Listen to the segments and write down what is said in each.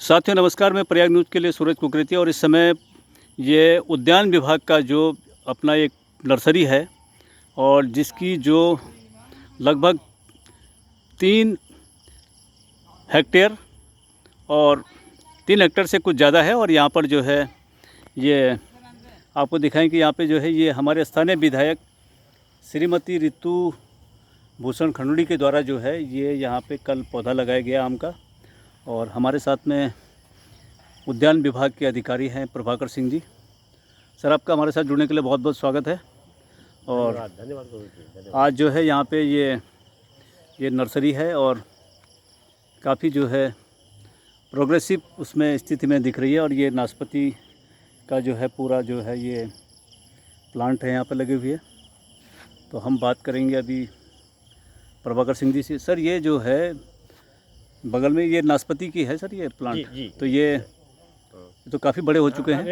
साथियों नमस्कार, मैं प्रयाग न्यूज़ के लिए सूरज कुकरेती और इस समय ये उद्यान विभाग का जो अपना एक नर्सरी है और जिसकी जो लगभग 3 हेक्टेयर और 3 हेक्टेयर से कुछ ज़्यादा है। और यहाँ पर जो है ये आपको दिखाएं कि यहाँ पे जो है ये हमारे स्थानीय विधायक श्रीमती रितु भूषण खंडूड़ी के द्वारा जो है ये यहाँ पे कल पौधा लगाया गया आम का। और हमारे साथ में उद्यान विभाग के अधिकारी हैं प्रभाकर सिंह जी। सर, आपका हमारे साथ जुड़ने के लिए बहुत बहुत स्वागत है। और धन्यवाद। आज जो है यहाँ पे ये नर्सरी है और काफ़ी जो है प्रोग्रेसिव उसमें स्थिति में दिख रही है। और ये नाशपाती का जो है पूरा जो है ये प्लांट है यहाँ पर लगे हुए। तो हम बात करेंगे अभी प्रभाकर सिंह जी से। सर, ये जो है बगल में ये नाशपाती की है सर ये प्लांट? जी। तो ये तो काफ़ी बड़े हो चुके हैं।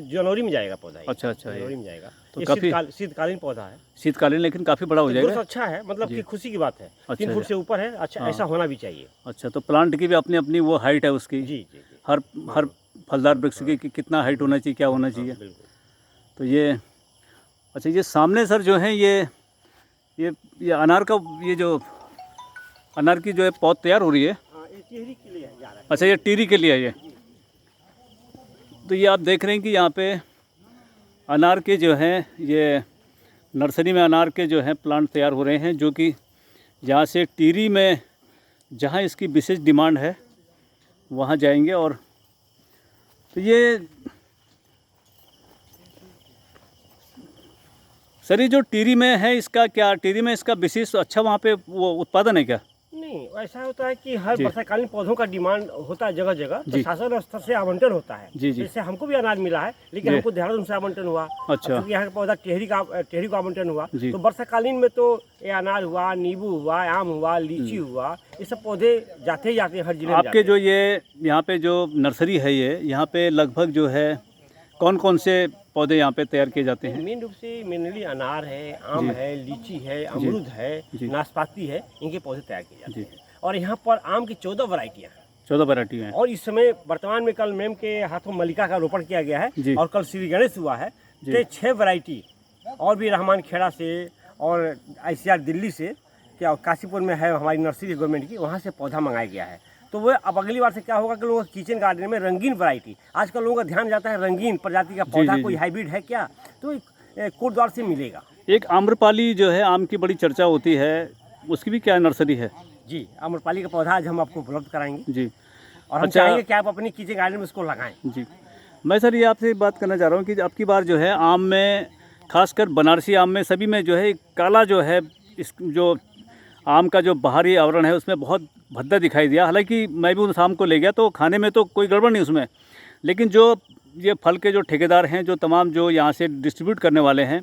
जनवरी में जाएगा पौधा। अच्छा, जनवरी में जाएगा। तो काफ़ी शीतकालीन पौधा है। शीतकालीन, लेकिन काफ़ी बड़ा हो जाएगा। अच्छा है, मतलब कि खुशी की बात है। अच्छा 3 फुट से ऊपर है। अच्छा, हाँ। ऐसा होना भी चाहिए। अच्छा, तो प्लांट की भी अपनी अपनी वो हाइट है उसकी। जी। हर फलदार वृक्ष की कितना हाइट होना चाहिए, क्या होना चाहिए। बिल्कुल। तो ये अच्छा, ये सामने सर जो है ये अनार का ये जो अनार की जो है पौध तैयार हो रही है। ये टिहरी के लिए जा रहा है। अच्छा, ये टिहरी के लिए है ये। तो ये आप देख रहे हैं कि यहाँ पे अनार के जो हैं ये नर्सरी में अनार के जो हैं प्लांट तैयार हो रहे हैं, जो कि यहाँ से टिहरी में जहाँ इसकी विशेष डिमांड है वहाँ जाएंगे। और तो ये सर ये जो टिहरी में है इसका क्या, टिहरी में इसका विशेष अच्छा वहाँ पे वो उत्पादन है क्या? नहीं, ऐसा होता है कि हर जी। वर्षाकालीन पौधों का डिमांड होता है जगह जगह। तो जी। शासन स्तर से आवंटन होता है। जी। जैसे हमको भी अनाज मिला है, लेकिन जी। हमको देहरादून से आवंटन हुआ। अच्छा। क्योंकि यहाँ का पौधा टिहरी को आवंटन हुआ। जी। तो वर्षाकालीन में तो ये अनार हुआ, नींबू हुआ, आम हुआ, लीची हुआ, ये सब पौधे जाते ही जाते हैं हर जिले में। आपके जो ये यहाँ पे जो नर्सरी है ये यहाँ पे लगभग जो है कौन कौन से पौधे यहाँ पे तैयार किए जाते हैं? मेन रूप से मेनली अनार है, आम जी। है, लीची है, अमरूद है, जी। नाशपाती है, इनके पौधे तैयार किए जाते जी। हैं। और यहाँ पर आम की 14 वैरायटियाँ हैं। 14 वैरायटी हैं। और इस समय वर्तमान में कल मैम के हाथों मल्लिका का रोपण किया गया जी। है। और कल श्री गणेश हुआ है। जी। तो 6 वैरायटी और भी रहमान खेड़ा से और ICR दिल्ली से, क्या काशीपुर में है हमारी नर्सरी गवर्नमेंट की, वहाँ से पौधा मंगाया गया है। तो वो अब अगली बार से क्या होगा कि लोगों का किचन गार्डन में रंगीन वैरायटी, आजकल लोगों का ध्यान जाता है रंगीन प्रजाति का पौधा, जी। कोई हाइब्रिड है क्या, तो कोटद्वार से मिलेगा। एक आम्रपाली जो है आम की बड़ी चर्चा होती है, उसकी भी क्या नर्सरी है? जी, आम्रपाली का पौधा आज हम आपको उपलब्ध कराएंगे। जी। और हम अच्छा। चाहेंगे कि आप अपनी किचन गार्डन में उसको लगाएं। जी, मैं सर ये आपसे बात करना चाह रहा हूँ कि अब की बार जो है आम में, खासकर बनारसी आम में, सभी में जो है काला जो है इस जो आम का जो बाहरी आवरण है उसमें बहुत भद्दा दिखाई दिया। हालांकि मैं भी उस आम को ले गया तो खाने में तो कोई गड़बड़ नहीं उसमें, लेकिन जो ये फल के जो ठेकेदार हैं, जो तमाम जो यहाँ से डिस्ट्रीब्यूट करने वाले हैं,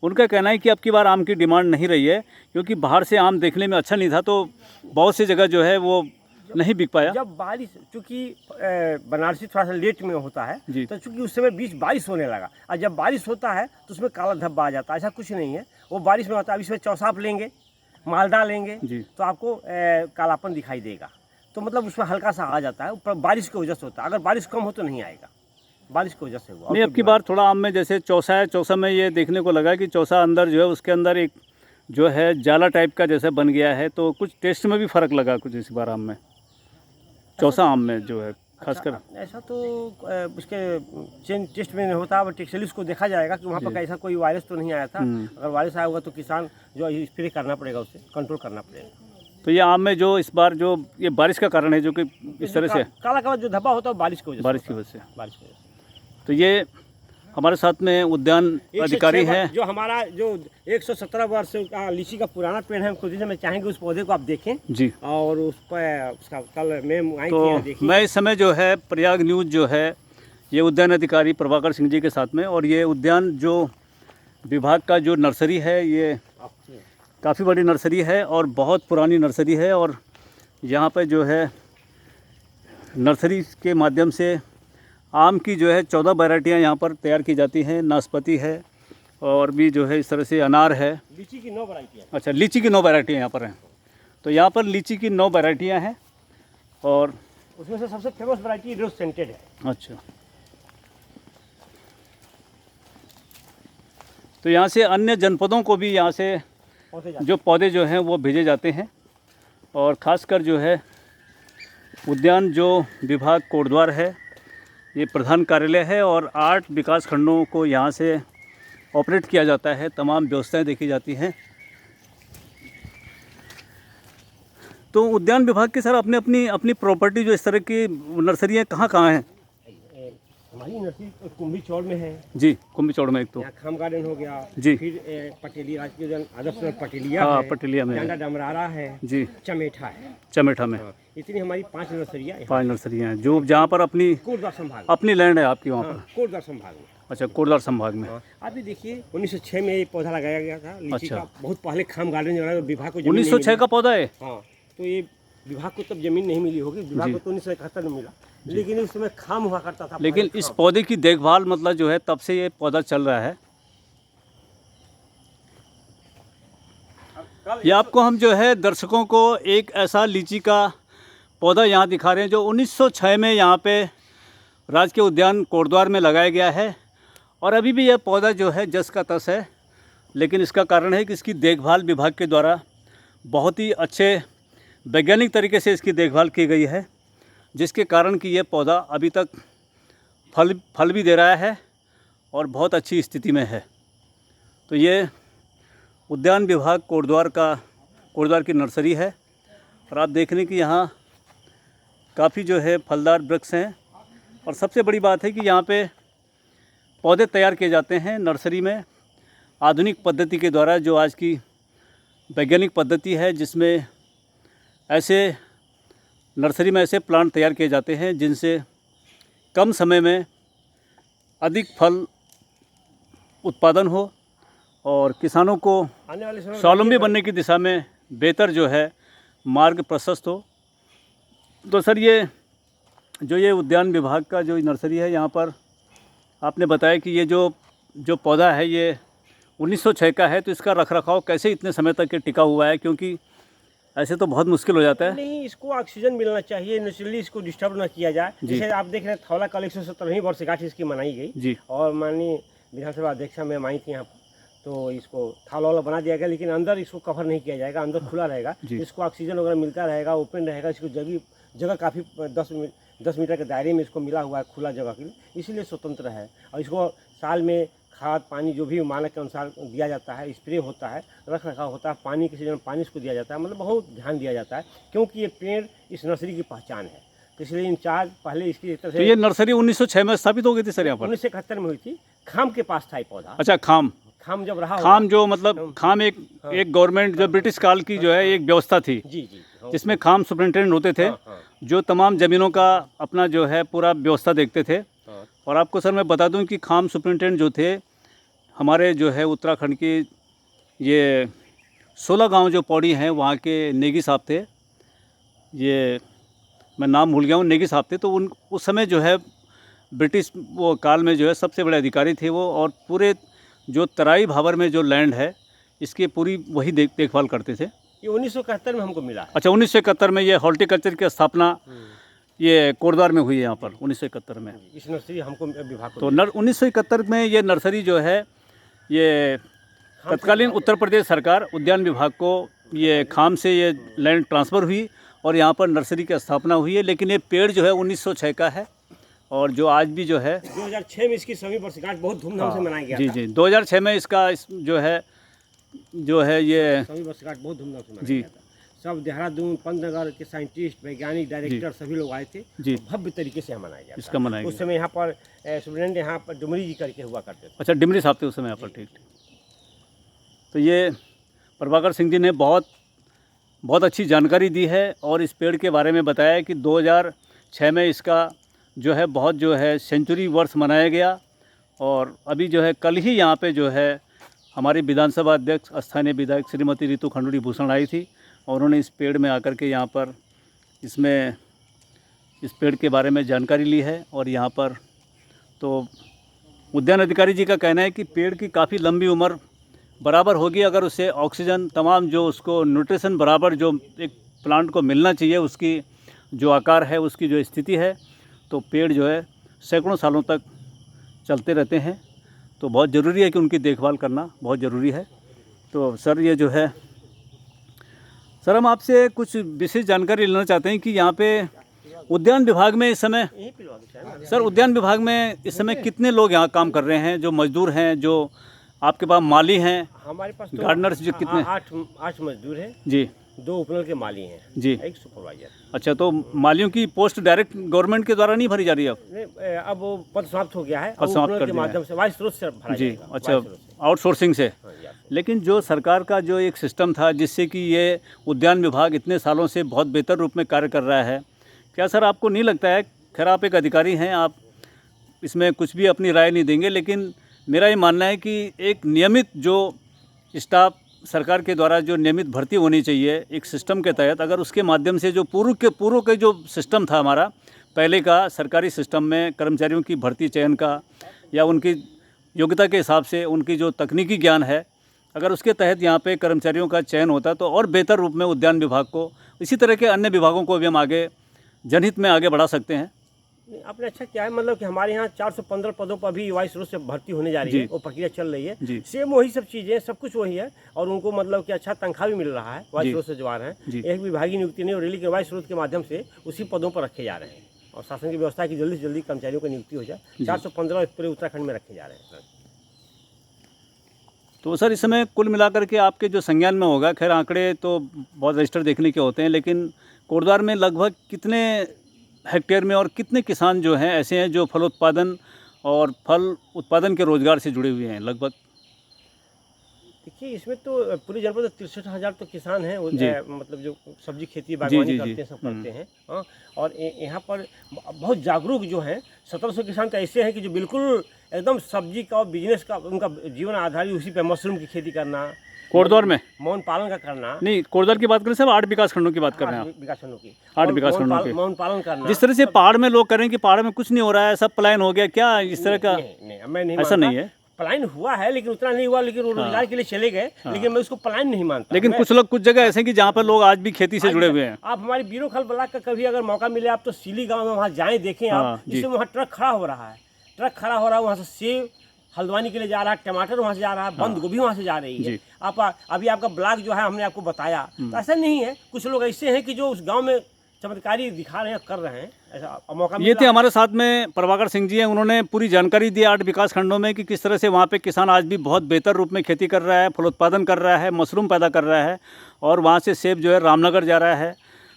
उनका कहना है कि अब की बार आम की डिमांड नहीं रही है, क्योंकि बाहर से आम देखने में अच्छा नहीं था तो बहुत सी जगह जो है वो नहीं बिक पाया। जब बारिश, चूँकि बनारसी थोड़ा सा लेट में होता है, जी। तो चूँकि उस समय बीच बारिश होने लगा, और जब बारिश होता है तो उसमें काला धब्बा आ जाता है। ऐसा कुछ नहीं है, वो बारिश में होता है। अब इसमें चौसा आप लेंगे, मालदा लेंगे, जी। तो आपको कालापन दिखाई देगा। तो मतलब उसमें हल्का सा आ जाता है, ऊपर बारिश की वजह से होता है। अगर बारिश कम हो तो नहीं आएगा, बारिश की वजह से हुआ। नहीं, अब की बार थोड़ा आम में जैसे चौसा है, चौसा में ये देखने को लगा कि चौसा अंदर जो है उसके अंदर एक जो है जाला टाइप का जैसा बन गया है, तो कुछ टेस्ट में भी फ़र्क लगा कुछ इस बार आम में, चौसा आम में जो है खासकर। ऐसा तो उसके चेंज टेस्ट में नहीं होता। अब टेक्सटाइल्स को देखा जाएगा कि वहाँ पर ऐसा कोई वायरस तो नहीं आया था। अगर वायरस आया होगा तो किसान जो स्प्रे करना पड़ेगा, उसे कंट्रोल करना पड़ेगा। तो ये आम में जो इस बार जो ये बारिश का कारण है, जो कि इस तरह से काला काला जो धब्बा होता है बारिश की वजह से, बारिश की वजह से। बारिश की वजह से। तो ये हमारे साथ में उद्यान अधिकारी हैं। जो हमारा जो 117 वर्ष का लीची का पुराना पेड़ है, खुद से मैं चाहेंगे उस पौधे को आप देखें जी। और उस पर उसका कल मैम आई तो थी, देखिए। मैं इस समय जो है प्रयाग न्यूज़ जो है ये उद्यान अधिकारी प्रभाकर सिंह जी के साथ में, और ये उद्यान जो विभाग का जो नर्सरी है ये काफ़ी बड़ी नर्सरी है और बहुत पुरानी नर्सरी है। और यहाँ पर जो है नर्सरी के माध्यम से आम की जो है 14 वैरायटियाँ यहाँ पर तैयार की जाती हैं। नाशपाती है और भी जो है इस तरह से अनार है। लीची की 9 वैरायटी है। अच्छा, लीची की 9 वैरायटियाँ यहाँ पर हैं। तो यहाँ पर लीची की 9 वैरायटियाँ हैं। और उसमें से सबसे फेमस वैरायटी रोज सेंटेड है। अच्छा, तो यहाँ से अन्य जनपदों को भी यहाँ से जो पौधे जो हैं वो भेजे जाते हैं, और ख़ासकर जो है उद्यान जो विभाग कोटद्वार है, ये प्रधान कार्यालय है और 8 विकास खंडों को यहाँ से ऑपरेट किया जाता है, तमाम व्यवस्थाएं देखी जाती हैं। तो उद्यान विभाग के सर अपनी प्रॉपर्टी जो इस तरह की नर्सरियाँ कहाँ हैं? हमारी नर्सरी कुंभी चौड़ में है जी, कुंभी चौड़ में एक तो यहाँ खाम गार्डन हो गया जी, फिर पटेलिया राजकीय उद्यान आदर्श पटेलिया हाँ, है, पटेलिया में डांडा डमरारा है जी, चमेठा है, चमेठा में हाँ, इतनी हमारी 5 नर्सरियाँ 5 नर्सरियाँ हैं जो जहाँ पर कोटद्वार संभाग में, अपनी लैंड है आपकी वहाँ पर। कोटद्वार संभाग में। अच्छा, कोटद्वार संभाग में। हाँ, अभी देखिए 1906 में ये पौधा लगाया गया था लीची अच्छा। का, बहुत पहले खाम गार्डन जो है विभाग को जमीन 1906 का पौधा है? हाँ, तो ये विभाग को तब जमीन नहीं मिली होगी, विभाग को तो 1971 में मिला, लेकिन उस समय खाम हुआ करता था। लेकिन इस पौधे की देखभाल मतलब जो है तब से ये पौधा चल रहा है। ये आपको हम जो है दर्शकों को एक ऐसा लीची का पौधा यहाँ दिखा रहे हैं जो 1906 में यहाँ पे राजकीय उद्यान कोटद्वार में लगाया गया है, और अभी भी यह पौधा जो है जस का तस है। लेकिन इसका कारण है कि इसकी देखभाल विभाग के द्वारा बहुत ही अच्छे वैज्ञानिक तरीके से इसकी देखभाल की गई है, जिसके कारण कि ये पौधा अभी तक फल भी दे रहा है और बहुत अच्छी स्थिति में है। तो ये उद्यान विभाग कोटद्वार की नर्सरी है, और आप देख रहे हैं कि यहाँ काफ़ी जो है फलदार वृक्ष हैं, और सबसे बड़ी बात है कि यहाँ पे पौधे तैयार किए जाते हैं नर्सरी में आधुनिक पद्धति के द्वारा, जो आज की वैज्ञानिक पद्धति है, जिसमें ऐसे नर्सरी में ऐसे प्लांट तैयार किए जाते हैं जिनसे कम समय में अधिक फल उत्पादन हो और किसानों को आने वाले समय स्वावलंबी बनने की दिशा में बेहतर जो है मार्ग प्रशस्त हो। तो सर ये उद्यान विभाग का जो नर्सरी है, यहाँ पर आपने बताया कि ये जो पौधा है ये 1906 का है, तो इसका रखरखाव कैसे इतने समय तक ये टिका हुआ है? क्योंकि ऐसे तो बहुत मुश्किल हो जाता है। नहीं, इसको ऑक्सीजन मिलना चाहिए, नेचुरली इसको डिस्टर्ब ना किया जाए। जैसे आप देख रहे हैं थौला कल 170वीं वर्षगांठ इसकी मनाई गई जी, और माननीय विधानसभा अध्यक्षा में आई थी यहाँ, तो इसको थाला वाला बना दिया गया, लेकिन अंदर इसको कवर नहीं किया जाएगा, अंदर खुला रहेगा, इसको ऑक्सीजन वगैरह मिलता रहेगा, ओपन रहेगा। इसको जगह काफ़ी 10 मीटर के दायरे में इसको मिला हुआ है खुला जगह के लिए, इसीलिए स्वतंत्र है। और इसको साल में खाद पानी जो भी मानक के अनुसार दिया जाता है, स्प्रे होता है, रख रखाव होता है, पानी के सीजन में पानी इसको दिया जाता है, मतलब बहुत ध्यान दिया जाता है, क्योंकि ये पेड़ इस नर्सरी की पहचान है। तो इसलिए इंचार्ज पहले इसकी तरह से। तो ये नर्सरी 1906 में स्थापित हो गई थी सर यहाँ पर? 1971 में हुई थी, खाम के पास था ये पौधा। अच्छा, खाम जब रहा, खाम जो मतलब खाम एक गवर्नमेंट जो ब्रिटिश काल की जो है एक व्यवस्था थी, जी, जिसमें खाम सुपरिटेंडेंट होते थे, जो तमाम ज़मीनों का अपना जो है पूरा व्यवस्था देखते थे। और आपको सर मैं बता दूं कि खाम सुपरिटेंडेंट जो थे हमारे जो है उत्तराखंड की ये 16 गांव जो पौड़ी हैं वहाँ के नेगी साहब थे, ये मैं नाम भूल गया हूँ, नेगी साहब थे। तो उस समय जो है ब्रिटिश वो काल में जो है सबसे बड़े अधिकारी थे वो, और पूरे जो तराई भाबर में जो लैंड है इसकी पूरी वही देखभाल करते थे। ये 1971 में हमको मिला है। अच्छा, 1971 में ये हॉर्टिकल्चर की स्थापना ये कोटद्वार में हुई है यहाँ पर 1971 में। इस नर्सरी हमको विभाग को तो 1971 में ये नर्सरी जो है ये तत्कालीन उत्तर प्रदेश सरकार उद्यान विभाग को ये खाम से ये लैंड ट्रांसफ़र हुई और यहाँ पर नर्सरी की स्थापना हुई है। लेकिन ये पेड़ जो है 1906 का है, और जो आज भी जो है 2006 में इसकी सभी वर्षगांठ बहुत धूमधाम से मनाया गया। जी 2006 में इसका जो है ये सभी वर्षगांठ बहुत धूमधाम से मनाया जी गया था। सब देहरादून पंतनगर के साइंटिस्ट वैज्ञानिक डायरेक्टर सभी लोग आए थे जी, भव्य तरीके से मनाया गया इसका मनाया गया। उस समय यहाँ पर सुप्रिटेंडेंट यहाँ पर डुमरी जी करके हुआ करते थे। अच्छा, डिमरी साहब थे उस समय यहाँ पर, ठीक। तो ये प्रभाकर सिंह जी ने बहुत अच्छी जानकारी दी है और इस पेड़ के बारे में बताया कि 2006 में इसका जो है बहुत जो है सेंचुरी वर्ष मनाया गया। और अभी जो है कल ही यहाँ पे जो है हमारी विधानसभा अध्यक्ष स्थानीय विधायक श्रीमती रितु खंडूड़ी भूषण आई थी, और उन्होंने इस पेड़ में आकर के यहाँ पर इस पेड़ के बारे में जानकारी ली है। और यहाँ पर तो उद्यान अधिकारी जी का कहना है कि पेड़ की काफ़ी लंबी उम्र बराबर होगी अगर उसे ऑक्सीजन तमाम जो उसको न्यूट्रिशन बराबर जो एक प्लांट को मिलना चाहिए उसकी जो आकार है, उसकी जो स्थिति है, तो पेड़ जो है सैकड़ों सालों तक चलते रहते हैं। तो बहुत ज़रूरी है कि उनकी देखभाल करना बहुत ज़रूरी है। तो सर ये जो है, सर हम आपसे कुछ विशेष जानकारी लेना चाहते हैं कि यहाँ पे उद्यान विभाग में इस समय, सर उद्यान विभाग में इस समय कितने लोग यहाँ काम कर रहे हैं, जो मजदूर हैं, जो आपके पास माली हैं, हमारे पास तो गार्डनर्स जो कितने? 8 मजदूर हैं जी 2 उपनल के माली हैं जी। एक सुपरवाइजर। अच्छा, तो मालियों की पोस्ट डायरेक्ट गवर्नमेंट के द्वारा नहीं भरी जा रही है अब? नहीं, अब वो पद समाप्त हो गया है, पद अब समाप्त उपनल कर के दिया है। माध्यम से वायु स्रोत से भरा जी, जाएगा, अच्छा, वायु स्रोत से। आउटसोर्सिंग से। हाँ जी, आपसे। लेकिन जो सरकार का जो एक सिस्टम था जिससे कि ये उद्यान विभाग इतने सालों से बहुत बेहतर रूप में कार्य कर रहा है, क्या सर आपको नहीं लगता है, खैर आप एक अधिकारी हैं, आप इसमें कुछ भी अपनी राय नहीं देंगे, लेकिन मेरा ये मानना है कि एक नियमित जो स्टाफ सरकार के द्वारा जो नियमित भर्ती होनी चाहिए एक सिस्टम के तहत, अगर उसके माध्यम से जो पूर्व के जो सिस्टम था हमारा पहले का सरकारी सिस्टम में कर्मचारियों की भर्ती चयन का, या उनकी योग्यता के हिसाब से उनकी जो तकनीकी ज्ञान है, अगर उसके तहत यहाँ पे कर्मचारियों का चयन होता तो और बेहतर रूप में उद्यान विभाग को, इसी तरह के अन्य विभागों को भी हम आगे जनहित में आगे बढ़ा सकते हैं। नहीं, आपने अच्छा क्या है, मतलब कि हमारे यहाँ 415 पदों पर भी वायु स्रोत से भर्ती होने जा रही है, वो प्रक्रिया चल रही जी। है। सेम वही सब चीज़ें, सब कुछ वही है, और उनको मतलब कि अच्छा तनख्वाह भी मिल रहा है वायु स्रोत से जो आ रहे हैं। एक विभागीय नियुक्ति नहीं हो रही, लेकिन वायु स्रोत के माध्यम से उसी पदों पर रखे जा रहे हैं, और शासन की व्यवस्था है कि जल्दी से जल्दी कर्मचारियों की नियुक्ति हो जाए। 415 पूरे उत्तराखंड में रखे जा रहे हैं। तो सर इस समय कुल मिलाकर के आपके जो संज्ञान में होगा, खैर आंकड़े तो बहुत रजिस्टर देखने के होते हैं, लेकिन कोटद्वार में लगभग कितने हेक्टेयर में और कितने किसान जो हैं ऐसे हैं जो फलोत्पादन और फल उत्पादन के रोजगार से जुड़े हुए हैं लगभग? देखिए, इसमें तो पूरे जनपद में 63,000 तो किसान हैं, मतलब जो सब्जी खेती जी, बागवानी जी, करते हैं, सब करते हैं। हाँ, और यहाँ पर बहुत जागरूक जो हैं 1700 किसान तो ऐसे हैं कि जो बिल्कुल एकदम सब्जी का और बिजनेस का उनका जीवन आधारित उसी पे, मशरूम की खेती करना, कोटद्वार में मौन पालन का करना। नहीं, कोटद्वार की बात करें सब 8 विकास खंडों की बात कर रहे हैं आप? विकास खंडों की, 8 विकास खंडों की मौन पालन करना। जिस तरह से पहाड़ में लोग करें कि पहाड़ में कुछ नहीं हो रहा है, सब पलायन हो गया, क्या इस तरह का? नहीं, मैं नहीं ऐसा मानता। नहीं है, पलायन हुआ है, लेकिन उतना नहीं हुआ, लेकिन वो रोजगार के लिए चले गए, लेकिन मैं उसको पलायन नहीं मानता। लेकिन कुछ लोग कुछ जगह ऐसे कि जहाँ पर लोग आज भी खेती से जुड़े हुए हैं। आप हमारे बीरोखल ब्लॉक का कभी अगर मौका मिले, आप तो सीली गांव में वहाँ जाएं, देखें आप, जिससे वहाँ ट्रक खड़ा हो रहा है, वहाँ से सेब हल्द्वानी के लिए जा रहा है, टमाटर वहाँ से जा रहा है, बंद गोभी वहाँ से जा रही है। आप अभी आपका ब्लॉक जो है हमने आपको बताया, तो ऐसा नहीं है, कुछ लोग ऐसे हैं कि जो उस गाँव में चमत्कारी दिखा रहे हैं, कर रहे हैं, ऐसा मौका ये थे हमारे साथ में प्रभाकर सिंह जी हैं, उन्होंने पूरी जानकारी दी 8 विकास खंडों में कि किस तरह से वहाँ पे किसान आज भी बहुत बेहतर रूप में खेती कर रहा है, फलोत्पादन कर रहा है, मशरूम पैदा कर रहा है, और वहाँ से सेब जो है रामनगर जा रहा है,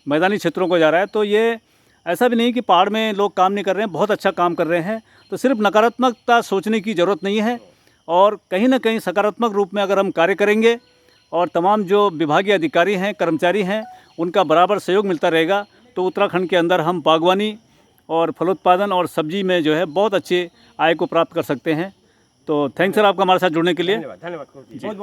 मैदानी क्षेत्रों को जा रहा है। तो ये ऐसा भी नहीं कि पहाड़ में लोग काम नहीं कर रहे हैं, बहुत अच्छा काम कर रहे हैं। तो सिर्फ नकारात्मकता सोचने की ज़रूरत नहीं है, और कहीं ना कहीं सकारात्मक रूप में अगर हम कार्य करेंगे और तमाम जो विभागीय अधिकारी हैं, कर्मचारी हैं, उनका बराबर सहयोग मिलता रहेगा, तो उत्तराखंड के अंदर हम बागवानी और फलोत्पादन और सब्जी में जो है बहुत अच्छे आय को प्राप्त कर सकते हैं। तो थैंक्स सर आपका हमारे साथ जुड़ने के लिए। धन्यवाद।